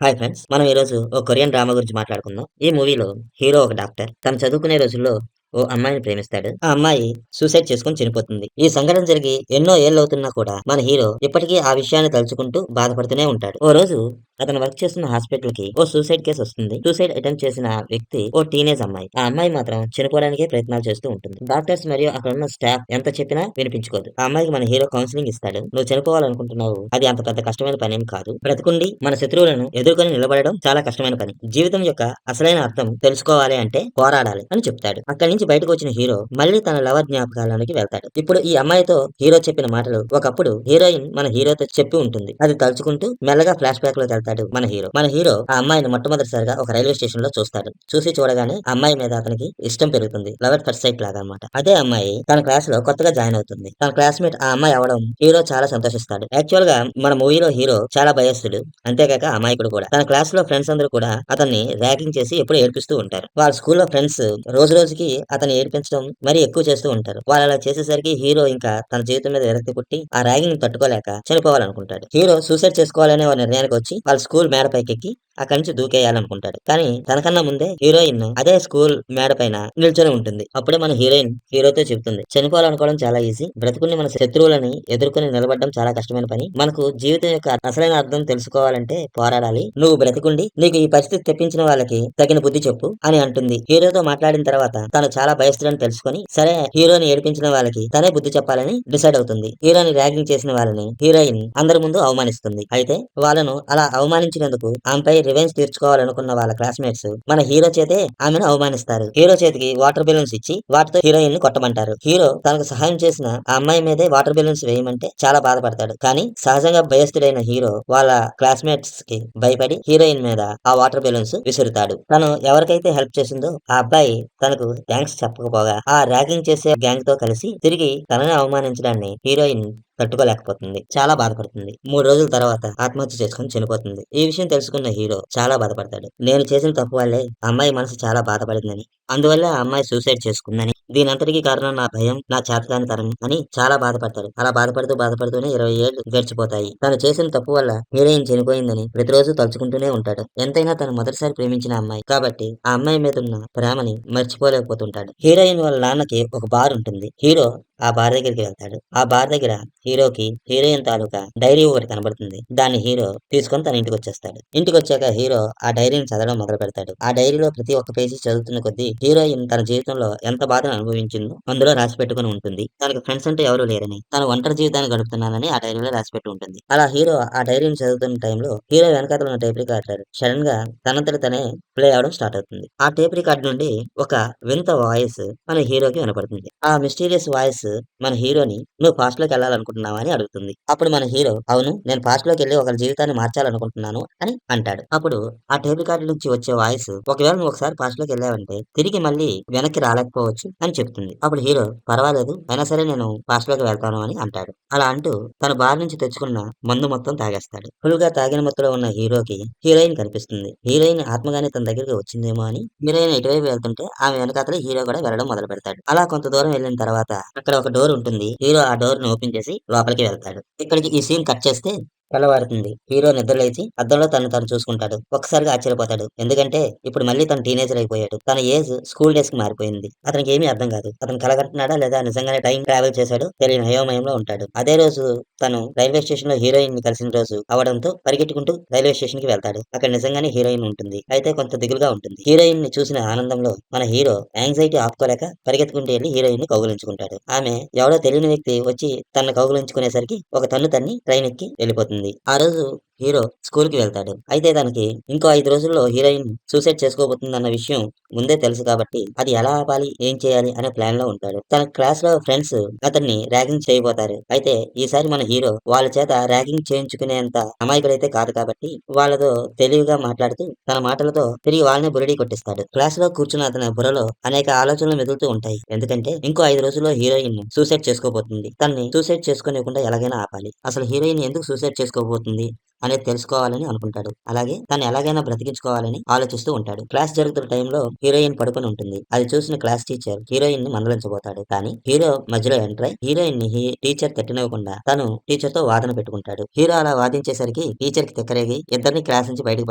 Hi friends. మనం ఈరోజు ఓ Korean drama గురించి మాట్లాడుకుందాం. ఈ మూవీలో హీరో ఒక డాక్టర్. తను చదువుకునే రోజుల్లో ఓ అమ్మాయిని ప్రేమిస్తాడు. ఆ అమ్మాయి సూసైడ్ చేసుకొని చనిపోతుంది. ఈ సంఘటన జరిగి ఎన్నో ఏళ్లవుతున్నా కూడా మన హీరో ఇప్పటికీ ఆ విషయాన్ని తలుచుకుంటూ బాధపడుతూనే ఉంటాడు. ఓ రోజు అతను వర్క్ చేస్తున్న హాస్పిటల్ కి ఓ సూసైడ్ కేసు వస్తుంది. సూసైడ్ అటెంప్ట్ చేసిన వ్యక్తి ఓ టీనేజ్ అమ్మాయి. ఆ అమ్మాయి మాత్రం చనిపోవడానికే ప్రయత్నాలు చేస్తూ ఉంటుంది. డాక్టర్స్ మరియు అక్కడ ఉన్న స్టాఫ్ ఎంత చెప్పినా వినిపించుకోదు. ఆ అమ్మాయికి మన హీరో కౌన్సిలింగ్ ఇస్తాడు. నువ్వు చనిపోవాలనుకుంటున్నావు, అది అంత పెద్ద కష్టమైన పనేం కాదు. బ్రతికుండి మన శత్రువులను ఎదుర్కొని నిలబడడం చాలా కష్టమైన పని. జీవితం యొక్క అసలైన అర్థం తెలుసుకోవాలి అంటే పోరాడాలి అని చెప్తాడు. అక్కడి నుంచి బయటకు వచ్చిన హీరో మళ్ళీ తన లవర్ జ్ఞాపకాలలోకి వెళ్తాడు. ఇప్పుడు ఈ అమ్మాయితో హీరో చెప్పిన మాటలు ఒకప్పుడు హీరోయిన్ మన హీరోతో చెప్పి ఉంటుంది. అది తలుచుకుంటూ మెల్లగా ఫ్లాష్ బ్యాక్ లోకి వెళ్తాడు మన హీరో. మన హీరో ఆ అమ్మాయిని మొట్టమొదటిసారిగా ఒక రైల్వే స్టేషన్ లో చూస్తాడు. చూసి చూడగానే ఆ అమ్మాయి మీద అతనికి ఇష్టం పెరుగుతుంది. లవర్ ఫస్ట్ సైట్ లాగా అన్నమాట. అదే అమ్మాయి తన క్లాస్ లో కొత్తగా జాయిన్ అవుతుంది. తన క్లాస్మేట్ ఆ అమ్మాయి అవడం హీరో చాలా సంతోషిస్తాడు. యాక్చువల్ గా మన మూవీలో హీరో చాలా భయస్తుడు, అంతేకాక అమాయకుడు కూడా. తన క్లాస్ లో ఫ్రెండ్స్ అందరూ కూడా అతన్ని ర్యాగింగ్ చేసి ఎప్పుడు ఏడిపిస్తూ ఉంటారు. వాళ్ళ స్కూల్లో ఫ్రెండ్స్ రోజు రోజుకి అతన్ని ఏడిపించడం మరీ ఎక్కువ చేస్తూ ఉంటారు. వాళ్ళు అలా చేసేసరికి హీరో ఇంకా తన జీవితం మీద విరక్తి పుట్టి ఆ ర్యాగింగ్ తట్టుకోలేక చనిపోవాలనుకుంటాడు. హీరో సూసైడ్ చేసుకోవాలనే ఒక నిర్ణయానికి వచ్చి వాళ్ళ స్కూల్ మేడ పైకి ఎక్కి అక్కడి నుంచి దూకేయాలనుకుంటాడు. కానీ తనకన్నా ముందే హీరోయిన్ అదే స్కూల్ మేడ పైన నిల్చొని ఉంటుంది. అప్పుడే మన హీరోయిన్ హీరోతో చెబుతుంది, చనిపోవాలనుకోవడం చాలా ఈజీ, బ్రతుకుని మన శత్రువులని ఎదుర్కొని నిలబడడం చాలా కష్టమైన పని. మనకు జీవితం యొక్క అసలైన అర్థం తెలుసుకోవాలంటే పోరాడాలి. నువ్వు బ్రతికుండి నీకు ఈ పరిస్థితి తెప్పించిన వాళ్ళకి తగిన బుద్ధి చెప్పు అని అంటుంది. హీరోతో మాట్లాడిన తర్వాత తను చాలా భయస్తుడని తెలుసుకొని సరే హీరోని ఏడిపించిన వాళ్ళకి తనే బుద్ధి చెప్పాలని డిసైడ్ అవుతుంది. హీరోని ర్యాగింగ్ చేసిన వాళ్ళని హీరోయిన్ అందరి ముందు అవమానిస్తుంది. అయితే వాళ్ళను అలా అవమానించినందుకు ఆమెపై రివెంజ్ తీర్చుకోవాలనుకున్న వాళ్ళ క్లాస్మేట్స్ మన హీరో చేతే ఆమెను అవమానిస్తారు. హీరో చేతికి వాటర్ బెలూన్స్ ఇచ్చి వాటితో హీరోయిన్ ని కొట్టమంటారు. హీరో తనకు సహాయం చేసిన ఆ అమ్మాయి మీదే వాటర్ బెలూన్స్ వేయమంటే చాలా బాధపడతాడు. కానీ సహజంగా భయస్థుడైన హీరో వాళ్ళ క్లాస్మేట్స్ కి భయపడి హీరోయిన్ మీద ఆ వాటర్ బెలూన్స్ విసురుతాడు. తను ఎవరికైతే హెల్ప్ చేసిందో ఆ అబ్బాయి తనకు థ్యాంక్స్ చెప్పకపోగా ఆ ర్యాగింగ్ చేసే గ్యాంగ్ తో కలిసి తిరిగి తనని అవమానించడాన్ని హీరోయిన్ తట్టుకోలేకపోతుంది. చాలా బాధపడుతుంది. 3 రోజుల తర్వాత ఆత్మహత్య చేసుకుని చనిపోతుంది. ఈ విషయం తెలుసుకున్న హీరో చాలా బాధపడతాడు. నేను చేసిన తప్పు వల్లే ఆ అమ్మాయి మనసు చాలా బాధపడిందని, అందువల్ల ఆ అమ్మాయి సూసైడ్ చేసుకుందని, దీనంతటికీ కారణం నా భయం, నా చేతకానితనం అని చాలా బాధపడతాడు. అలా బాధపడుతూనే 20 ఏళ్లు గడిచిపోతాయి. తను చేసిన తప్పు వల్ల హీరోయిన్ చనిపోయిందని ప్రతిరోజు తలుచుకుంటూనే ఉంటాడు. ఎంతైనా తను మొదటిసారి ప్రేమించిన అమ్మాయి కాబట్టి ఆ అమ్మాయి మీద ఉన్న ప్రేమని మర్చిపోలేకపోతుంటాడు. హీరోయిన్ వాళ్ళ నాన్నకి ఒక బార్ ఉంటుంది. హీరో ఆ బార్ దగ్గరికి వెళ్తాడు. ఆ బార్ దగ్గర హీరోకి హీరోయిన్ తాలూకా డైరీ ఒకటి కనబడుతుంది. దాన్ని హీరో తీసుకొని తన ఇంటికి వచ్చేస్తాడు. ఇంటికి వచ్చాక హీరో ఆ డైరీని చదవడం మొదలు పెడతాడు. ఆ డైరీలో ప్రతి ఒక్క పేజీ చదువుతున్న కొద్దీ హీరోయిన్ తన జీవితంలో ఎంత బాధను అనుభవించిందో అందులో రాసి పెట్టుకుని ఉంటుంది. తనకు ఫ్రెండ్స్ అంటే ఎవరూ లేరని, తను ఒంటరి జీవితాన్ని గడుపుతున్నానని ఆ డైరీలో రాసి పెట్టి ఉంటుంది. అలా హీరో ఆ డైరీని చదువుతున్న టైంలో హీరో వెనకాతల ఉన్న టేప్ రికార్డర్ సడన్ గా తనంతట తనే ప్లే అవడం స్టార్ట్ అవుతుంది. ఆ టేప్ రికార్డ్ నుండి ఒక వింత వాయిస్ మన హీరోకి వినపడుతుంది. ఆ మిస్టీరియస్ వాయిస్ మన హీరోని నువ్వు పాస్ట్ లోకి వెళ్ళాలనుకుంటున్నావా అని అడుగుతుంది. అప్పుడు మన హీరో అవును, నేను పాస్ట్ లోకి వెళ్ళి ఒకరి జీవితాన్ని మార్చాలనుకుంటున్నాను అని అంటాడు. అప్పుడు ఆ టేప్ రికార్డు నుంచి వచ్చే వాయిస్, ఒకవేళ నువ్వు ఒకసారి పాస్ట్ లోకి వెళ్ళావంటే తిరిగి మళ్ళీ వెనక్కి రాలేకపోవచ్చు అని చెప్తుంది. అప్పుడు హీరో పర్వాలేదు, అయినా సరే నేను పాస్ట్ లోకి వెళ్తాను అని అంటాడు. అలా అంటూ తన బార్ నుంచి తెచ్చుకున్న మందు మొత్తం తాగేస్తాడు. ఫుల్ గా తాగిన మత్తులో ఉన్న హీరోకి హీరోయిన్ కనిపిస్తుంది. హీరోయిన్ ఆత్మగానే తన దగ్గరికి వచ్చిందేమో అని హీరోయిన్ ఎటువైపు వెళ్తుంటే ఆమె వెనకాతల హీరో కూడా వెళ్ళడం మొదలు పెడతాడు. అలా కొంత దూరం వెళ్ళిన తర్వాత అక్కడ ఒక డోర్ ఉంటుంది. హీరో ఆ డోర్ ని ఓపెన్ చేసి లోపలికి వెళ్తాడు. ఇక్కడికి ఈ సీన్ కట్ చేస్తే తెల్లవారుతుంది. హీరో నిద్రలేచి అద్దంలో తను చూసుకుంటాడు. ఒక్కసారిగా ఆశ్చర్యపోతాడు. ఎందుకంటే ఇప్పుడు మళ్ళీ తను టీనేజర్ అయిపోయాడు. తన ఏజ్ స్కూల్ డేస్ కి మారిపోయింది. అతనికి ఏమీ అర్థం కాదు. అతను కలగంటున్నాడా లేదా నిజంగానే టైం ట్రావెల్ చేశాడో తెలియని అయోమయంలో ఉంటాడు. అదే రోజు తను రైల్వే స్టేషన్ లో హీరోయిన్ ని కలిసిన రోజు అవడంతో పరిగెట్టుకుంటూ రైల్వే స్టేషన్ కి వెళ్తాడు. అక్కడ నిజంగానే హీరోయిన్ ఉంటుంది. అయితే కొంత దిగులుగా ఉంటుంది. హీరోయిన్ ని చూసిన ఆనందంలో మన హీరో యాంగ్జైటీ ఆపుకోలేక పరిగెత్తుకుంటూ వెళ్లి హీరోయిన్ ని కౌగిలించుకుంటాడు. ఆమె ఎవడో తెలియని వ్యక్తి వచ్చి తనను కౌగిలించుకునేసరికి ఒక తన్ను తన్ని ట్రైన్ ఎక్కి వెళ్ళిపోతుంది. ఆ రోజు హీరో స్కూల్ కి వెళ్తాడు. అయితే దానికి ఇంకో 5 రోజుల్లో హీరోయిన్ సూసైడ్ చేసుకోబోతుందన్న విషయం ముందే తెలుసు కాబట్టి అది ఎలా ఆపాలి, ఏం చేయాలి అనే ప్లాన్ లో ఉంటాడు. తన క్లాస్ లో ఫ్రెండ్స్ అతన్ని ర్యాగింగ్ చేయబోతారు. అయితే ఈసారి మన హీరో వాళ్ళ చేత ర్యాగింగ్ చేయించుకునేంత అమాయకుడైతే కాదు కాబట్టి వాళ్ళతో తెలివిగా మాట్లాడుతూ తన మాటలతో తిరిగి వాళ్ళని బురిడీ కొట్టిస్తాడు. క్లాస్ లో కూర్చున్న అతని బుర్రలో అనేక ఆలోచనలు మెదులుతూ ఉంటాయి. ఎందుకంటే ఇంకో 5 రోజుల్లో హీరోయిన్ సూసైడ్ చేసుకోబోతుంది. తన్ని సూసైడ్ చేసుకోనివ్వకుండా ఎలాగైనా ఆపాలి. అసలు హీరోయిన్ ఎందుకు సూసైడ్ చేసుకోబోతుంది, అనేది తెలుసుకోవాలని అనుకుంటాడు. అలాగే తను ఎలాగైనా బ్రతికించుకోవాలని ఆలోచిస్తూ ఉంటాడు. క్లాస్ జరుగుతున్న టైంలో హీరోయిన్ పడుకొని ఉంటుంది. అది చూసిన క్లాస్ టీచర్ హీరోయిన్ ని మందలించబోతాడు. కానీ హీరో మధ్యలో ఎంటర్ అయి హీరోయిన్ ని టీచర్ తిట్టనివ్వకుండా తను టీచర్ తో వాదన పెట్టుకుంటాడు. హీరో అలా వాదించేసరికి టీచర్ కి తిక్కరేగి ఇద్దరిని క్లాస్ నుంచి బయటకు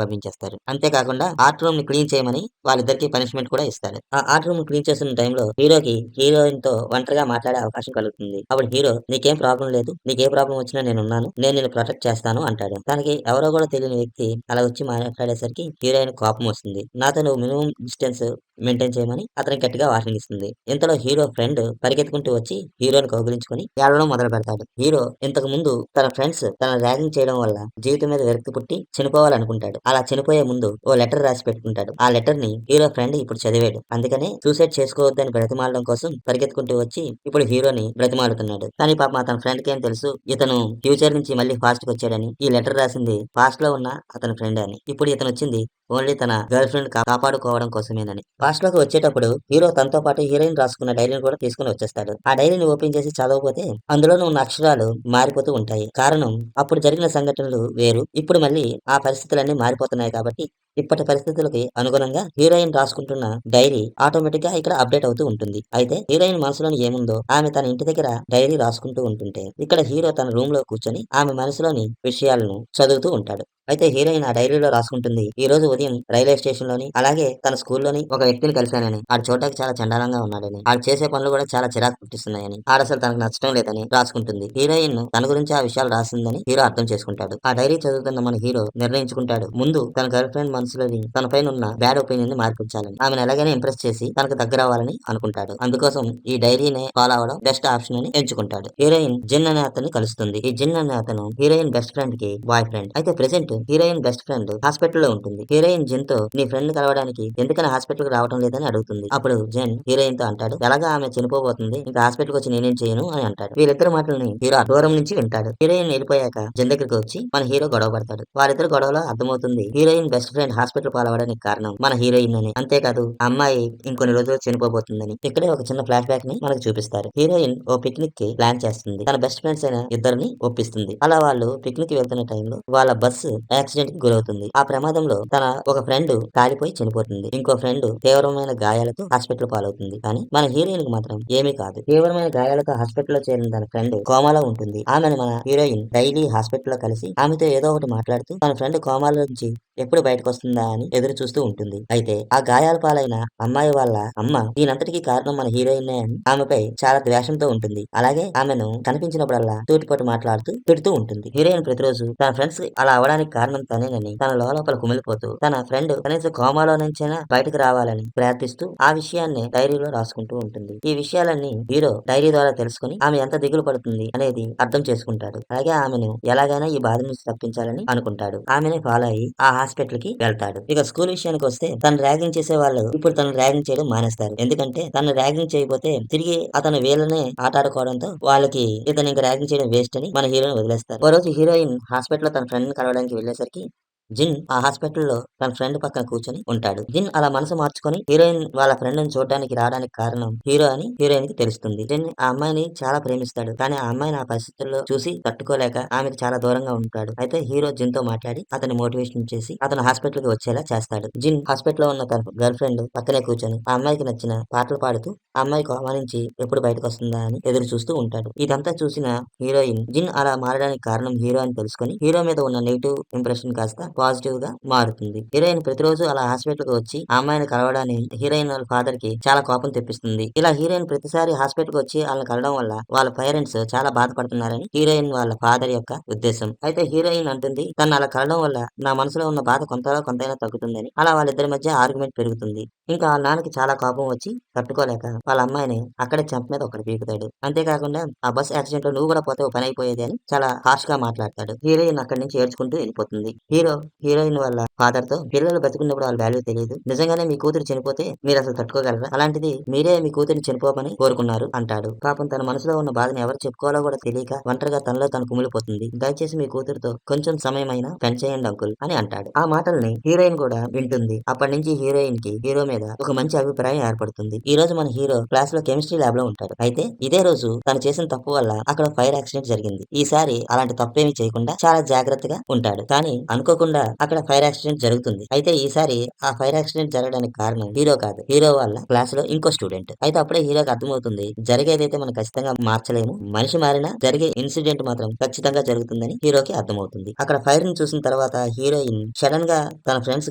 పంపించేస్తారు. అంతేకాకుండా ఆర్ట్ రూమ్ ని క్లీన్ చేయమని వాళ్ళిద్దరికి పనిష్మెంట్ కూడా ఇస్తాడు. ఆ ఆర్ట్ రూమ్ క్లీన్ చేస్తున్న టైంలో హీరోకి హీరోయిన్ తో ఒంటరిగా మాట్లాడే అవకాశం కలుగుతుంది. అప్పుడు హీరో నీకేం ప్రాబ్లం లేదు, నీకే ప్రాబ్లం వచ్చినా నేనున్నాను, నేను నిన్ను ప్రొటెక్ట్ చేస్తాను అంటాడు. తనకి ఎవరో కూడా తెలియని వ్యక్తి అలా వచ్చి మాట్లాడేసరికి హీరోయిన్ కోపం వస్తుంది. నాతో నువ్వు మినిమం డిస్టెన్స్ మెయింటైన్ చేయమని అతనికి గట్టిగా వార్నింగ్ ఇస్తుంది. ఇంతలో హీరో ఫ్రెండ్ పరిగెత్తుకుంటూ వచ్చి హీరోని కౌగిలించుకొని ఏడవడం మొదలు పెడతాడు. హీరో ఇంతకు ముందు తన ఫ్రెండ్స్ తన ర్యాగింగ్ చేయడం వల్ల జీవితం మీద విరక్తి పుట్టి చనిపోవాలనుకుంటాడు. అలా చనిపోయే ముందు ఓ లెటర్ రాసి పెట్టుకుంటాడు. ఆ లెటర్ ని హీరో ఫ్రెండ్ ఇప్పుడు చదివాడు. అందుకనే సూసైడ్ చేసుకోవద్దని బ్రతిమాలడం కోసం పరిగెత్తుకుంటూ వచ్చి ఇప్పుడు హీరోని బ్రతిమాలుతున్నాడు. కానీ పాపం అతని ఫ్రెండ్ కి ఏం తెలుసు ఇతను ఫ్యూచర్ నుంచి మళ్ళీ ఫాస్ట్ కి వచ్చాడని, ఈ లెటర్ రాసింది పాస్ట్ లో ఉన్న అతని ఫ్రెండ్ అని. ఇప్పుడు ఇతను వచ్చింది ఓన్లీ తన గర్ల్ ఫ్రెండ్ కాపాడుకోవడం కోసమేనని. పాస్ట్ లోకి వచ్చేటప్పుడు హీరో తనతో పాటు హీరోయిన్ రాసుకున్న డైరీని కూడా తీసుకుని వచ్చేస్తాడు. ఆ డైరీని ఓపెన్ చేసి చదవకపోతే అందులోనే ఉన్న అక్షరాలు మారిపోతూ ఉంటాయి. కారణం అప్పుడు జరిగిన సంఘటనలు వేరు, ఇప్పుడు మళ్ళీ ఆ పరిస్థితులన్నీ మారిపోతున్నాయి కాబట్టి ఇప్పటి పరిస్థితులకి అనుగుణంగా హీరోయిన్ రాసుకుంటున్న డైరీ ఆటోమేటిక్ గా ఇక్కడ అప్డేట్ అవుతూ ఉంటుంది. అయితే హీరోయిన్ మనసులోని ఏముందో ఆమె తన ఇంటి దగ్గర డైరీ రాసుకుంటూ ఉంటుంటే ఇక్కడ హీరో తన రూమ్ లో కూర్చొని ఆమె మనసులోని విషయాలను చదువుతూ ఉంటాడు. అయితే హీరోయిన్ ఆ డైరీలో రాసుకుంటుంది, ఈ రోజు ఉదయం రైల్వే స్టేషన్ లోని అలాగే తన స్కూల్లోని ఒక వ్యక్తిని కలిశానని, ఆడు చూడటానికి చాలా చండాలంగా ఉన్నాడని, ఆడు చేసే పనులు కూడా చాలా చిరాకు పుట్టిస్తున్నాయని, ఆడసలు తనకు నచ్చడం లేదని రాసుకుంటుంది. హీరోయిన్ తన గురించి ఆ విషయాలు రాసిందని హీరో అర్థం చేసుకుంటాడు. ఆ డైరీ చదువుతున్న మన హీరో నిర్ణయించుకుంటాడు ముందు తన గర్ల్ ఫ్రెండ్ మనసులోని తన పైన ఉన్న బ్యాడ్ ఒపీనియన్ ని మార్పించాలని, ఆమెను ఎలాగైనా ఇంప్రెస్ చేసి తనకు దగ్గర అవ్వాలని అనుకుంటాడు. అందుకోసం ఈ డైరీని ఫాలో అవడం బెస్ట్ ఆప్షన్ అని ఎంచుకుంటాడు. హీరోయిన్ జిన్ అనే అతన్ని కలుస్తుంది. ఈ జిన్ అనే అతను హీరోయిన్ బెస్ట్ ఫ్రెండ్ కి బాయ్ ఫ్రెండ్. అయితే present heroine best friend hospital లో ఉంటుంది. హీరోయిన్ జిన్ తో నీ ఫ్రెండ్ కలవడానికి ఎందుకని హాస్పిటల్ కి రావడం లేదని అడుగుతుంది. అప్పుడు జిన్ హీరోయిన్ తో అంటాడు, ఎలాగా ఆమె చనిపోబోతుంది, ఇంకా హాస్పిటల్ కి వచ్చి నేనేం చేయను అని అంటాడు. వీళ్ళిద్దరు మాటలని హీరో దూరం నుంచి వింటాడు. హీరోయిన్ వెళ్ళిపోయాక జిన్ దగ్గరికి వచ్చి మన హీరో గొడవ పడతాడు. వారిద్దరు గొడవలో అర్థమవుతుంది హీరోయిన్ బెస్ట్ ఫ్రెండ్ హాస్పిటల్ పాలవడానికి కారణం మన హీరోయిన్ అని. అంతేకాదు ఆ అమ్మాయి ఇంకొన్ని రోజులు చనిపోబోతుందని. ఇక్కడే ఒక చిన్న ఫ్లాష్ బ్యాక్ ని మనకు చూపిస్తారు. హీరోయిన్ ఓ పిక్నిక్ కి ప్లాన్ చేస్తుంది. తన బెస్ట్ ఫ్రెండ్స్ అయిన ఇద్దరిని ఒప్పిస్తుంది. అలా వాళ్ళు పిక్నిక్ కి వెళ్తున్న టైంలో వాళ్ళ బస్సు యాక్సిడెంట్ కి గురవుతుంది. ఆ ప్రమాదంలో తన ఒక ఫ్రెండ్ కాలిపోయి చనిపోతుంది. ఇంకో ఫ్రెండ్ తీవ్రమైన గాయాలతో హాస్పిటల్ పాలవుతుంది. కానీ మన హీరోయిన్ కి మాత్రం ఏమీ కాదు. తీవ్రమైన గాయాలతో హాస్పిటల్ లో చేరిన తన ఫ్రెండ్ కోమాలో ఉంటుంది. ఆమెను మన హీరోయిన్ డైలీ హాస్పిటల్ లో కలిసి ఆమెతో ఏదో ఒకటి మాట్లాడుతూ తన ఫ్రెండ్ కోమాలో నుంచి ఎప్పుడు బయటకు వస్తుందా అని ఎదురు చూస్తూ ఉంటుంది. అయితే ఆ గాయాల పాలైన అమ్మాయి వాళ్ళ అమ్మ దీనంతటికీ కారణం మన హీరోయిన్ అని ఆమెపై చాలా ద్వేషంతో ఉంటుంది. అలాగే ఆమెను కనిపించినప్పుడల్లా తూటిపోటు మాట్లాడుతూ తిడుతూ ఉంటుంది. హీరోయిన్ ప్రతిరోజు తన ఫ్రెండ్స్ అలా అవడానికి కారణం తనేనని తన లోపల కుమిలిపోతూ తన ఫ్రెండ్ కనీసం కోమాలో నుంచైనా బయటకు రావాలని ప్రార్థిస్తూ ఆ విషయాన్ని డైరీలో రాసుకుంటూ ఉంటుంది. ఈ విషయాలన్నీ హీరో డైరీ ద్వారా తెలుసుకుని ఆమె ఎంత దిగులు పడుతుంది అనేది అర్థం చేసుకుంటాడు. అలాగే ఆమెను ఎలాగైనా ఈ బాధ నుంచి తప్పించాలని అనుకుంటాడు. ఆమెని ఫాలో అయ్యి ఆ హాస్పిటల్ కి వెళ్తాడు. ఇక స్కూల్ విషయానికి వస్తే తను ర్యాగింగ్ చేసే వాళ్ళు ఇప్పుడు తను ర్యాగింగ్ చేయడం మానేస్తారు. ఎందుకంటే తను ర్యాగింగ్ చేయకపోతే తిరిగి అతను వీళ్ళనే ఆటాడుకోవడంతో వాళ్ళకి ఇతను ఇంకా ర్యాగింగ్ చేయడం వేస్ట్ అని మన హీరోని వదిలేస్తారు. ఓ రోజు హీరోయిన్ హాస్పిటల్ లో తన ఫ్రెండ్ కలవడానికి వెళ్ళేసరికి జిన్ ఆ హాస్పిటల్లో తన ఫ్రెండ్ పక్కన కూర్చొని ఉంటాడు. జిన్ అలా మనసు మార్చుకొని హీరోయిన్ వాళ్ళ ఫ్రెండ్ ని చూడడానికి రావడానికి కారణం హీరో అని హీరోయిన్ కి తెలుస్తుంది. జిన్ ఆ అమ్మాయిని చాలా ప్రేమిస్తాడు. కానీ ఆ అమ్మాయిని ఆ పరిస్థితుల్లో చూసి తట్టుకోలేక ఆమెకు చాలా దూరంగా ఉంటాడు. అయితే హీరో జిన్ తో మాట్లాడి అతని మోటివేషన్ చేసి అతను హాస్పిటల్ కి వచ్చేలా చేస్తాడు. జిన్ హాస్పిటల్ లో ఉన్న తన గర్ల్ ఫ్రెండ్ పక్కనే కూర్చొని ఆ అమ్మాయికి నచ్చిన పాటలు పాడుతూ ఆ అమ్మాయి కోమా నుంచి ఎప్పుడు బయటకు వస్తుందా అని ఎదురు చూస్తూ ఉంటాడు. ఇదంతా చూసిన హీరోయిన్ జిన్ అలా మారడానికి కారణం హీరో అని తెలుసుకొని హీరో మీద ఉన్న నెగిటివ్ ఇంప్రెషన్ కాస్త పాజిటివ్ గా మారుతుంది. హీరోయిన్ ప్రతిరోజు అలా హాస్పిటల్ కి వచ్చి ఆ అమ్మాయిని కలవడానికి హీరోయిన్ వాళ్ళ ఫాదర్ కి చాలా కోపం తెప్పిస్తుంది. ఇలా హీరోయిన్ ప్రతిసారి హాస్పిటల్ కి వచ్చి వాళ్ళని కలవడం వల్ల వాళ్ళ పేరెంట్స్ చాలా బాధపడుతున్నారని హీరోయిన్ వాళ్ళ ఫాదర్ యొక్క ఉద్దేశం. అయితే హీరోయిన్ అంటుంది తను అలా కలవడం వల్ల నా మనసులో ఉన్న బాధ కొంతలో కొంతైనా తగ్గుతుందని. అలా వాళ్ళిద్దరి మధ్య ఆర్గ్యుమెంట్ పెరుగుతుంది. ఇంకా వాళ్ళ నాన్నకి చాలా కోపం వచ్చి తట్టుకోలేక వాళ్ళ అమ్మాయిని అక్కడే చెంప మీద ఒకటి పీకుతాడు. అంతేకాకుండా ఆ బస్ యాక్సిడెంట్ లో నువ్వు కూడా పోతే ఓ పని అయిపోయేది అని చాలా హార్ష్ గా మాట్లాడతాడు. హీరోయిన్ అక్కడి నుంచి ఏడ్చుకుంటూ వెళ్ళిపోతుంది. హీరో హీరోయిన్ వాళ్ళ ఫాదర్ తో పిల్లలు బతికున్నప్పుడు వాళ్ళ వాల్యూ తెలియదు. నిజంగానే మీ కూతురు చనిపోతే మీరు అసలు తట్టుకోగలరా? అలాంటిది మీరే మీ కూతురిని చనిపోమని కోరుకున్నారు అంటాడు. పాపం తన మనసులో ఉన్న బాధను ఎవరు చెప్పుకోవాలో కూడా తెలియక ఒంటరిగా తనలో తను కుమిలిపోతుంది. దయచేసి మీ కూతురుతో కొంచెం సమయమైనా స్పెండ్ చేయండి అంకుల్ అని అంటాడు. ఆ మాటల్ని హీరోయిన్ కూడా వింటుంది. అప్పటి నుంచి హీరోయిన్ కి హీరో మీద ఒక మంచి అభిప్రాయం ఏర్పడుతుంది. ఈ రోజు మన హీరో క్లాస్ లో కెమిస్ట్రీ ల్యాబ్ లో ఉంటాడు. అయితే ఇదే రోజు తను చేసిన తప్పు వల్ల అక్కడ ఫైర్ యాక్సిడెంట్ జరిగింది. ఈసారి అలాంటి తప్పేమీ చేయకుండా చాలా జాగ్రత్తగా ఉంటాడు. కానీ అనుకోకుండా అక్కడ ఫైర్ యాక్సిడెంట్ జరుగుతుంది. అయితే ఈసారి ఆ ఫైర్ యాక్సిడెంట్ జరగడానికి కారణం హీరో కాదు. హీరో వాళ్ళ క్లాస్ లో ఇంకో స్టూడెంట్. అయితే అప్పుడే హీరోకి అర్థమవుతుంది జరిగేదైతే మనం ఖచ్చితంగా మార్చలేము. మనిషి మారినా జరిగే ఇన్సిడెంట్ మాత్రం ఖచ్చితంగా జరుగుతుందని హీరోకి అర్థమవుతుంది. అక్కడ ఫైర్ ని చూసిన తర్వాత హీరోయిన్ సడన్ గా తన ఫ్రెండ్స్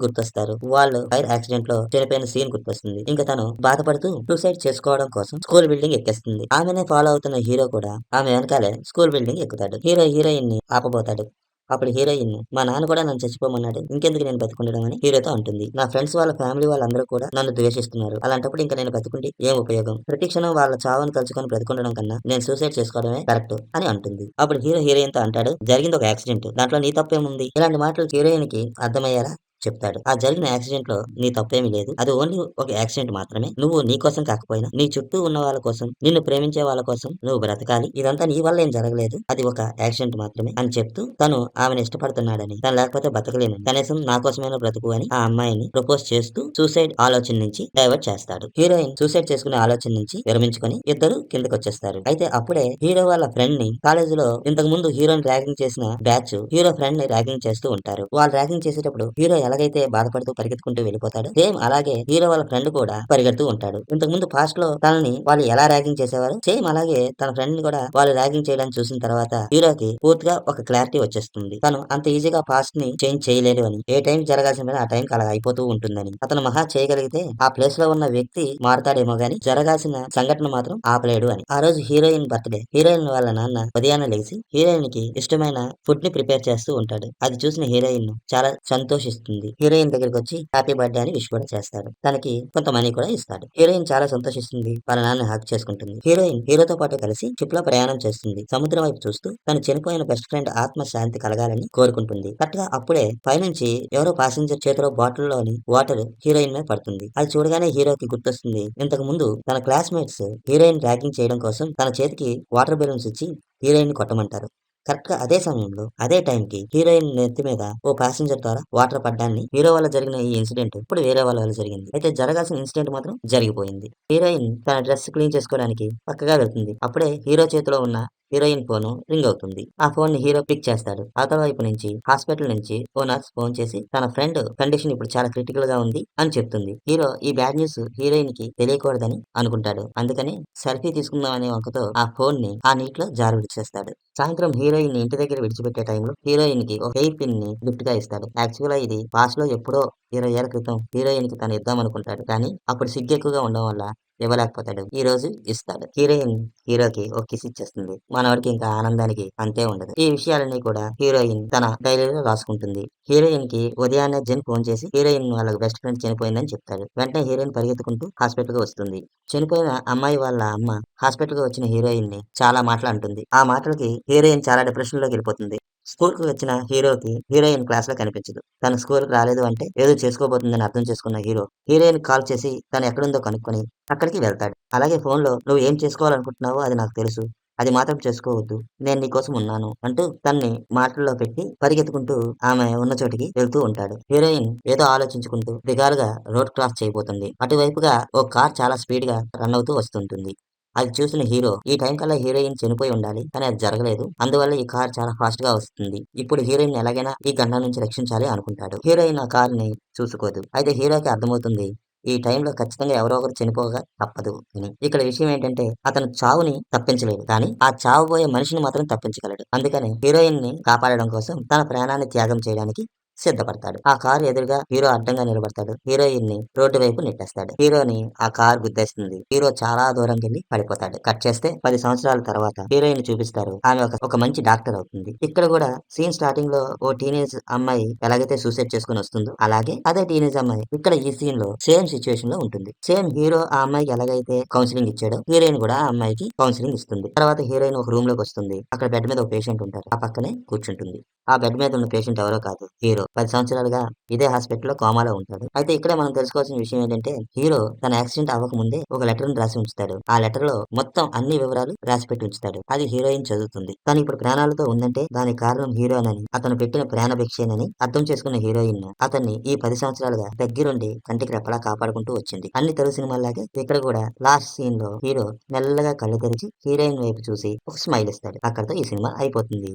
గుర్తొస్తారు. వాళ్ళు ఫైర్ యాక్సిడెంట్ లో చనిపోయిన సీన్ గుర్తొస్తుంది. ఇంకా తను బాధపడుతూ సూసైడ్ చేసుకోవడం కోసం స్కూల్ బిల్డింగ్ ఎక్కేస్తుంది. ఆమెనే ఫాలో అవుతున్న హీరో కూడా ఆమె వెనకాలే స్కూల్ బిల్డింగ్ ఎక్కుతాడు. హీరో హీరోయిన్ ని ఆపబోతాడు. అప్పుడు హీరోయిన్ మా నాన్న కూడా నన్ను చచ్చిపోమన్నాడు, ఇంకెందుకు నేను బతికుండడం అని హీరోతో అంటుంది. నా ఫ్రెండ్స్ వాళ్ళ ఫ్యామిలీ వాళ్ళందరూ కూడా నన్ను ద్వేషిస్తున్నారు. అలాంటప్పుడు ఇంకా నేను బతుకుంటే ఏం ఉపయోగం? ప్రతి క్షణం వాళ్ళ చావును తలుచుకొని బ్రతికుండడం కన్నా నేను సూసైడ్ చేసుకోవడమే కరెక్ట్ అని అంటుంది. అప్పుడు హీరో హీరోయిన్ తో అంటాడు జరిగింది ఒక యాక్సిడెంట్, దాంట్లో నీ తప్పేముంది? ఇలాంటి మాటలు హీరోయిన్ కి అర్థమయ్యేలా చెప్తాడు. ఆ జరిగిన యాక్సిడెంట్ లో నీ తప్పేమీ లేదు. అది ఓన్లీ ఒక యాక్సిడెంట్ మాత్రమే. నువ్వు నీ కోసం కాకపోయినా నీ చుట్టూ ఉన్న వాళ్ళ కోసం, నిన్ను ప్రేమించే వాళ్ళ కోసం నువ్వు బ్రతకాలి. ఇదంతా నీ వల్ల ఏం జరగలేదు. అది ఒక యాక్సిడెంట్ మాత్రమే అని చెప్తూ తను ఆమెను ఇష్టపడుతున్నాడని, తను లేకపోతే బతకలేనని, కనీసం నా కోసమైనా బ్రతుకు అని ఆ అమ్మాయిని ప్రపోజ్ చేస్తూ సూసైడ్ ఆలోచన నుంచి డైవర్ట్ చేస్తాడు. హీరోయిన్ సూసైడ్ చేసుకునే ఆలోచన నుంచి విరమించుకొని ఇద్దరు కిందకి వచ్చేస్తారు. అయితే అప్పుడే హీరో వాళ్ళ ఫ్రెండ్ ని కాలేజీలో ఇంతకు ముందు హీరోని ర్యాగింగ్ చేసిన బ్యాచ్ హీరో ఫ్రెండ్ ని ర్యాగింగ్ చేస్తూ ఉంటారు. వాళ్ళు ర్యాగింగ్ చేసేటప్పుడు హీరో ఎలాగైతే బాధపడుతూ పరిగెత్తుకుంటూ వెళ్ళిపోతాడు, సేమ్ అలాగే హీరో వాళ్ళ ఫ్రెండ్ కూడా పరిగెడుతూ ఉంటాడు. ఇంతకు ముందు పాస్ట్ లో తనని వాళ్ళు ఎలా ర్యాగింగ్ చేసేవారు, సేమ్ అలాగే తన ఫ్రెండ్ ని కూడా వాళ్ళు ర్యాగింగ్ చేయడానికి చూసిన తర్వాత హీరోకి పూర్తిగా ఒక క్లారిటీ వచ్చేస్తుంది. తను అంత ఈజీగా పాస్ట్ ని చేంజ్ చేయలేడు అని, ఏ టైం జరగాల్సిన పని ఆ టైం కి అలా అయిపోతూ ఉంటుందని, అతను మహా చేయగలిగితే ఆ ప్లేస్ లో ఉన్న వ్యక్తి మారతాడేమో గాని జరగాల్సిన సంఘటన మాత్రం ఆపలేడు అని. ఆ రోజు హీరోయిన్ బర్త్డే. హీరోయిన్ వాళ్ళ నాన్న ఉదయాన్నే లేచి హీరోయిన్ కి ఇష్టమైన ఫుడ్ ని ప్రిపేర్ చేస్తూ ఉంటాడు. అది చూసిన హీరోయిన్ చాలా సంతోషిస్తుంది. హీరోయిన్ దగ్గరికి వచ్చి హ్యాపీ బర్త్డే అని విష్ కూడా చేస్తాడు. తనకి కొంత మనీ కూడా ఇస్తాడు. హీరోయిన్ చాలా సంతోషిస్తుంది. వాళ్ళ నాన్న హక్ చేసుకుంటుంది. హీరోయిన్ హీరోతో పాటు కలిసి షిప్ లో ప్రయాణం చేస్తుంది. సముద్రం వైపు చూస్తూ తను చనిపోయిన బెస్ట్ ఫ్రెండ్ ఆత్మ శాంతి కలగాలని కోరుకుంటుంది. కరెక్ట్ గా అప్పుడే పైనుంచి ఎవరో ప్యాసింజర్ చేతిలో బాటిల్లోని వాటర్ హీరోయిన్ మీద పడుతుంది. అది చూడగానే హీరోకి గుర్తొస్తుంది ఇంతకు ముందు తన క్లాస్మేట్స్ హీరోయిన్ ర్యాగింగ్ చేయడం కోసం తన చేతికి వాటర్ బెలూన్స్ ఇచ్చి హీరోయిన్ ని కొట్టమంటారు. కరెక్ట్ గా అదే సమయంలో అదే టైం కి హీరోయిన్ నెత్తి మీద ఓ ప్యాసింజర్ ద్వారా వాటర్ పడ్డాన్ని హీరో వల్ల జరిగిన ఈ ఇన్సిడెంట్ ఇప్పుడు వేరే వాళ్ళ వల్ల జరిగింది. అయితే జరగాల్సిన ఇన్సిడెంట్ మాత్రం జరిగిపోయింది. హీరోయిన్ తన డ్రెస్ క్లీన్ చేసుకోవడానికి పక్కగా వెళ్తుంది. అప్పుడే హీరో చేతిలో ఉన్న హీరోయిన్ ఫోన్ రింగ్ అవుతుంది. ఆ ఫోన్ ని హీరో పిక్ చేస్తాడు. అవతల వైపు నుంచి హాస్పిటల్ నుంచి ఓ నర్స్ ఫోన్ చేసి తన ఫ్రెండ్ కండిషన్ ఇప్పుడు చాలా క్రిటికల్ గా ఉంది అని చెప్తుంది. హీరో ఈ బ్యాడ్ న్యూస్ హీరోయిన్ కి తెలియకూడదని అనుకుంటాడు. అందుకని సెల్ఫీ తీసుకుందాం అనే వంకతో ఆ ఫోన్ ని ఆ నీటిలో జారి విడిచేస్తాడు. సాయంత్రం హీరోయిన్ ని ఇంటి దగ్గర విడిచిపెట్టే టైంలో హీరోయిన్ కి ఒక హెయిర్ పిన్ ని గిఫ్ట్ గా ఇస్తాడు. యాక్చువల్ గా ఇది పాస్ట్ లో ఎప్పుడో 20 ఏళ్ల క్రితం హీరోయిన్ కి తను ఇద్దాం అనుకుంటాడు. కానీ అప్పుడు సిగ్గు ఎక్కువగా ఉండడం వల్ల ఇవ్వలేకపోతాడు. ఈ రోజు ఇస్తాడు. హీరోయిన్ హీరోకి ఒక కిస్ ఇచ్చేస్తుంది. మనవాడికి ఇంకా ఆనందానికి అంతే ఉండదు. ఈ విషయాలన్నీ కూడా హీరోయిన్ తన డైరీలో రాసుకుంటుంది. హీరోయిన్ కి ఉదయాన్నే జెన్ ఫోన్ చేసి హీరోయిన్ వాళ్ళ బెస్ట్ ఫ్రెండ్ చనిపోయిందని చెప్తాడు. వెంటనే హీరోయిన్ పరిగెత్తుకుంటూ హాస్పిటల్ కి వస్తుంది. చనిపోయిన అమ్మాయి వాళ్ళ అమ్మ హాస్పిటల్ కి వచ్చిన హీరోయిన్ ని చాలా మాటలు అంటుంది. ఆ మాటలకి హీరోయిన్ చాలా డిప్రెషన్ లోకి వెళ్ళిపోతుంది. స్కూల్ కి వచ్చిన హీరోకి హీరోయిన్ క్లాస్ లో కనిపించదు. తను స్కూల్ కి రాలేదు అంటే ఏదో చేసుకోబోతుందని అర్థం చేసుకున్న హీరో హీరోయిన్ కాల్ చేసి తను ఎక్కడుందో కనుక్కొని అక్కడికి వెళ్తాడు. అలాగే ఫోన్ లో నువ్వు ఏం చేసుకోవాలనుకుంటున్నావో అది నాకు తెలుసు, అది మాత్రం చేసుకోవద్దు, నేను నీకోసం ఉన్నాను అంటూ తన్ని మాటల్లో పెట్టి పరిగెత్తుకుంటూ ఆమె ఉన్న చోటికి వెళ్తూ ఉంటాడు. హీరోయిన్ ఏదో ఆలోచించుకుంటూ దిగాలుగా రోడ్ క్రాస్ చేయబోతుంది. అటువైపుగా ఓ కార్ చాలా స్పీడ్ గా రన్ అవుతూ వస్తుంటుంది. అది చూసిన హీరో ఈ టైం కల్లా హీరోయిన్ చనిపోయి ఉండాలి, కానీ అది జరగలేదు. అందువల్ల ఈ కార్ చాలా ఫాస్ట్ గా వస్తుంది. ఇప్పుడు హీరోయిన్ ఎలాగైనా ఈ గండం నుంచి రక్షించాలి అనుకుంటాడు. హీరోయిన్ ఆ కార్ ని చూసుకోదు. అయితే హీరోకి అర్థమవుతుంది ఈ టైంలో ఖచ్చితంగా ఎవరో ఒకరు చనిపోగా తప్పదు అని. ఇక్కడ విషయం ఏంటంటే అతను చావుని తప్పించలేడు, కానీ ఆ చావబోయే మనిషిని మాత్రం తప్పించగలడు. అందుకని హీరోయిన్ ని కాపాడడం కోసం తన ప్రాణాన్ని త్యాగం చేయడానికి సిద్ధపడతాడు. ఆ కారు ఎదురుగా హీరో అడ్డంగా నిలబడతాడు. హీరోయిన్ ని రోడ్డు వైపు నెట్టేస్తాడు. హీరోని ఆ కార్ గుద్దేస్తుంది. హీరో చాలా దూరం వెళ్ళి పడిపోతాడు. కట్ చేస్తే 10 సంవత్సరాల తర్వాత హీరోయిన్ చూపిస్తారు. ఆమె ఒక మంచి డాక్టర్ అవుతుంది. ఇక్కడ కూడా సీన్ స్టార్టింగ్ లో ఓ టీనేజ్ అమ్మాయి ఎలాగైతే సూసైడ్ చేసుకుని వస్తుందో అలాగే అదే టీనేజ్ అమ్మాయి ఇక్కడ ఈ సీన్ లో సేమ్ సిచ్యువేషన్ లో ఉంటుంది. సేమ్ హీరో ఆ అమ్మాయికి ఎలాగైతే కౌన్సిలింగ్ ఇచ్చాడో హీరోయిన్ కూడా ఆ అమ్మాయికి కౌన్సిలింగ్ ఇస్తుంది. తర్వాత హీరోయిన్ ఒక రూమ్ లోకి వస్తుంది. అక్కడ బెడ్ మీద ఒక పేషెంట్ ఉంటారు. ఆ పక్కనే కూర్చుంటుంది. ఆ బెడ్ మీద ఉన్న పేషెంట్ ఎవరో కాదు, హీరో. 10 సంవత్సరాలుగా ఇదే హాస్పిటల్‌లో కోమాలో ఉంటాడు. అయితే ఇక్కడే మనం తెలుసుకోవాల్సిన విషయం ఏంటంటే, హీరో తన యాక్సిడెంట్ అవ్వకముందే ఒక లెటర్‌ని రాసి ఉంచుతాడు. ఆ లెటర్‌లో మొత్తం అన్ని వివరాలు రాసిపెట్టి ఉంచుతాడు. అది హీరోయిన్ చదువుతుంది. తను ఇప్పుడు ప్రాణాలతో ఉందంటే దానికి కారణం హీరోనని, అతను పెట్టిన ప్రాణభిక్షేనని అర్థం చేసుకున్న హీరోయిన్ అతన్ని ఈ 10 సంవత్సరాలుగా దగ్గరుండి కంటికి రెప్పలా కాపాడుకుంటూ వచ్చింది. అన్ని తెలుగు సినిమాల్లాగే ఇక్కడ కూడా లాస్ట్ సీన్‌లో హీరో మెల్లగా కళ్ళు తెరిచి హీరోయిన్ వైపు చూసి ఒక స్మైల్ ఇస్తాడు. అక్కడితో ఈ సినిమా అయిపోతుంది.